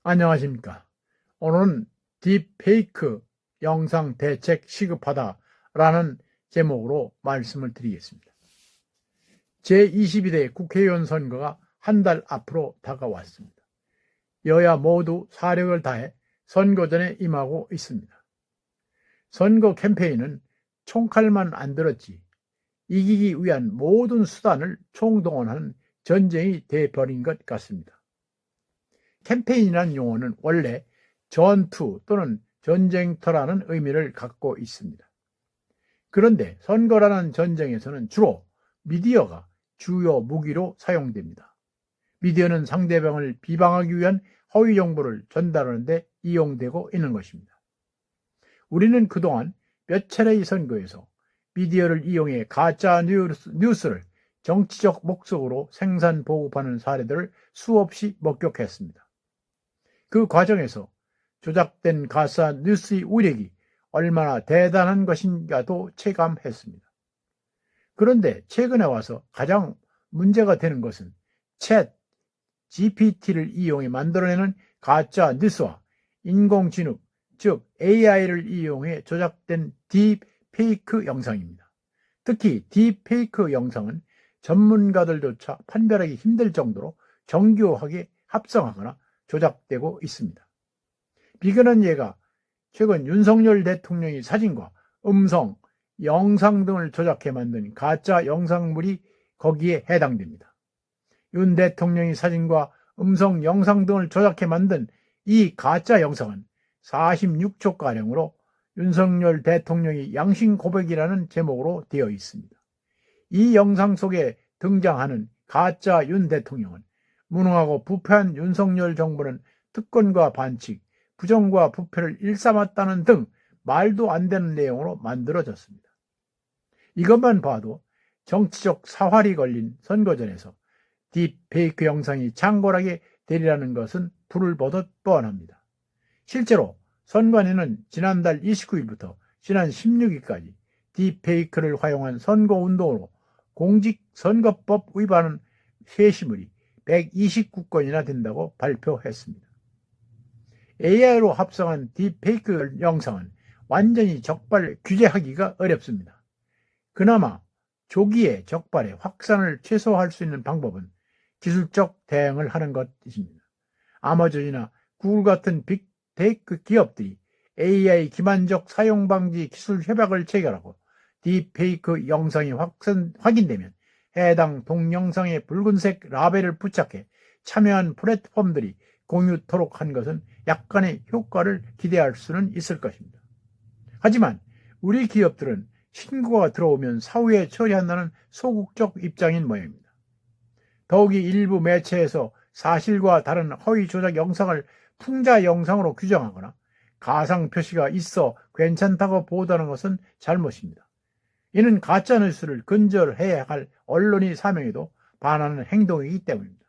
안녕하십니까. 오늘은 딥페이크 영상 대책 시급하다라는 제목으로 말씀을 드리겠습니다. 제22대 국회의원 선거가 한 달 앞으로 다가왔습니다. 여야 모두 사력을 다해 선거전에 임하고 있습니다. 선거 캠페인은 총칼만 안 들었지 이기기 위한 모든 수단을 총동원하는 전쟁이 돼버린 것 같습니다. 캠페인이라는 용어는 원래 전투 또는 전쟁터라는 의미를 갖고 있습니다. 그런데 선거라는 전쟁에서는 주로 미디어가 주요 무기로 사용됩니다. 미디어는 상대방을 비방하기 위한 허위 정보를 전달하는 데 이용되고 있는 것입니다. 우리는 그동안 몇 차례의 선거에서 미디어를 이용해 가짜 뉴스를 정치적 목적으로 생산 보급하는 사례들을 수없이 목격했습니다. 그 과정에서 조작된 가짜 뉴스의 위력이 얼마나 대단한 것인가도 체감했습니다. 그런데 최근에 와서 가장 문제가 되는 것은 챗 GPT를 이용해 만들어내는 가짜 뉴스와 인공지능, 즉 AI를 이용해 조작된 딥페이크 영상입니다. 특히 딥페이크 영상은 전문가들조차 판별하기 힘들 정도로 정교하게 합성하거나 조작되고 있습니다. 비근한 예가 최근 윤석열 대통령의 사진과 음성, 영상 등을 조작해 만든 가짜 영상물이 거기에 해당됩니다. 윤 대통령의 사진과 음성, 영상 등을 조작해 만든 이 가짜 영상은 46초가량으로 윤석열 대통령의 양심 고백이라는 제목으로 되어 있습니다. 이 영상 속에 등장하는 가짜 윤 대통령은 무능하고 부패한 윤석열 정부는 특권과 반칙, 부정과 부패를 일삼았다는 등 말도 안 되는 내용으로 만들어졌습니다. 이것만 봐도 정치적 사활이 걸린 선거전에서 딥페이크 영상이 창궐하게 되리라는 것은 불을 보듯 뻔합니다. 실제로 선관위는 지난달 29일부터 지난 16일까지 딥페이크를 활용한 선거운동으로 공직선거법 위반 회시물이 129건이나 된다고 발표했습니다. AI로 합성한 딥페이크 영상은 완전히 적발 규제하기가 어렵습니다. 그나마 조기에 적발의 확산을 최소화할 수 있는 방법은 기술적 대응을 하는 것입니다. 아마존이나 구글 같은 빅테크 기업들이 AI 기반적 사용 방지 기술 협약을 체결하고 딥페이크 영상이 확인되면 해당 동영상에 붉은색 라벨을 부착해 참여한 플랫폼들이 공유토록 한 것은 약간의 효과를 기대할 수는 있을 것입니다. 하지만 우리 기업들은 신고가 들어오면 사후에 처리한다는 소극적 입장인 모양입니다. 더욱이 일부 매체에서 사실과 다른 허위 조작 영상을 풍자 영상으로 규정하거나 가상 표시가 있어 괜찮다고 보도하는 것은 잘못입니다. 이는 가짜뉴스를 근절해야 할 언론의 사명에도 반하는 행동이기 때문입니다.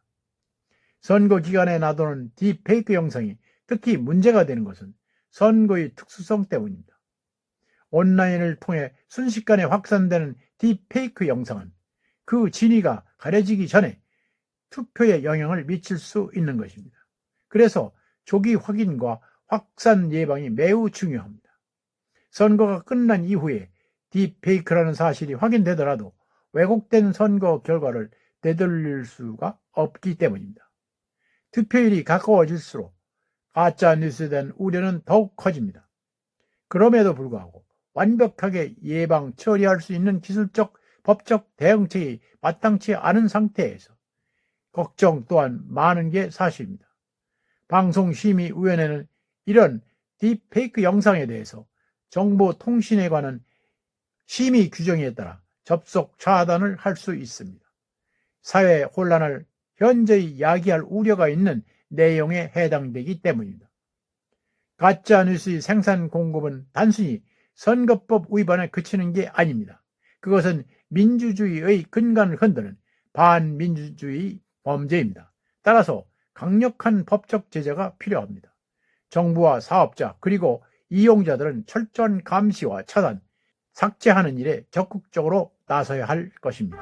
선거 기간에 나도는 딥페이크 영상이 특히 문제가 되는 것은 선거의 특수성 때문입니다. 온라인을 통해 순식간에 확산되는 딥페이크 영상은 그 진위가 가려지기 전에 투표에 영향을 미칠 수 있는 것입니다. 그래서 조기 확인과 확산 예방이 매우 중요합니다. 선거가 끝난 이후에 딥페이크라는 사실이 확인되더라도 왜곡된 선거 결과를 되돌릴 수가 없기 때문입니다. 투표일이 가까워질수록 가짜 뉴스에 대한 우려는 더욱 커집니다. 그럼에도 불구하고 완벽하게 예방 처리할 수 있는 기술적, 법적 대응책이 마땅치 않은 상태에서 걱정 또한 많은 게 사실입니다. 방송심의위원회는 이런 딥페이크 영상에 대해서 정보통신에 관한 심의 규정에 따라 접속 차단을 할 수 있습니다. 사회 혼란을 현저히 야기할 우려가 있는 내용에 해당되기 때문입니다. 가짜 뉴스의 생산 공급은 단순히 선거법 위반에 그치는 게 아닙니다. 그것은 민주주의의 근간을 흔드는 반민주주의 범죄입니다. 따라서 강력한 법적 제재가 필요합니다. 정부와 사업자 그리고 이용자들은 철저한 감시와 차단, 삭제하는 일에 적극적으로 나서야 할 것입니다.